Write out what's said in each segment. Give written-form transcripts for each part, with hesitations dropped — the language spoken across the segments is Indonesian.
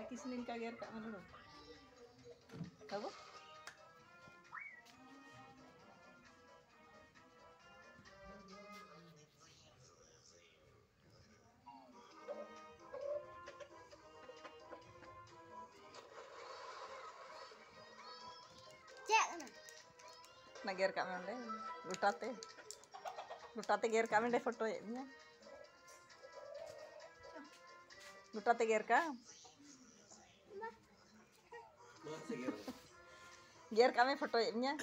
Kisnin kaget kak mana dong? Apa? Cek na. Nager kak mana deh? Lutate ger kami deh foto nya. Lutate ger kak. Ger kami foto nya.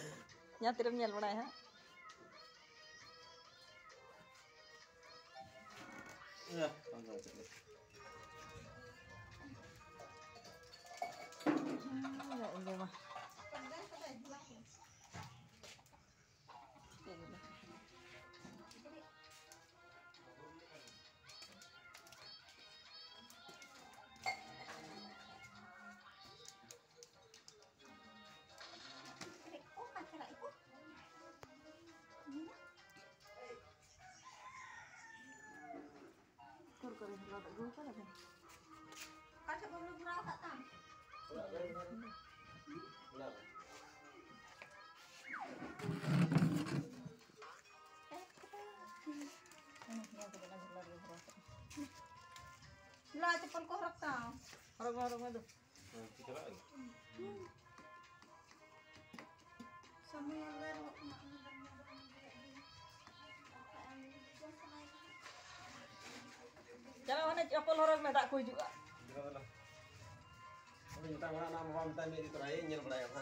Nya tiram nyel bana ya. Ya, tanggal cek. Ya ini mah. Kur rada gue kan apa? Kakak belum berapa tak tam? Benar. Lah cepol korek tau. Orang itu. Kita lagi. Sama yang baru. Jangan mana apel orang nak kue juga. Kita lah. Tapi kita mana nama pamtan ini terakhir nyel belai apa?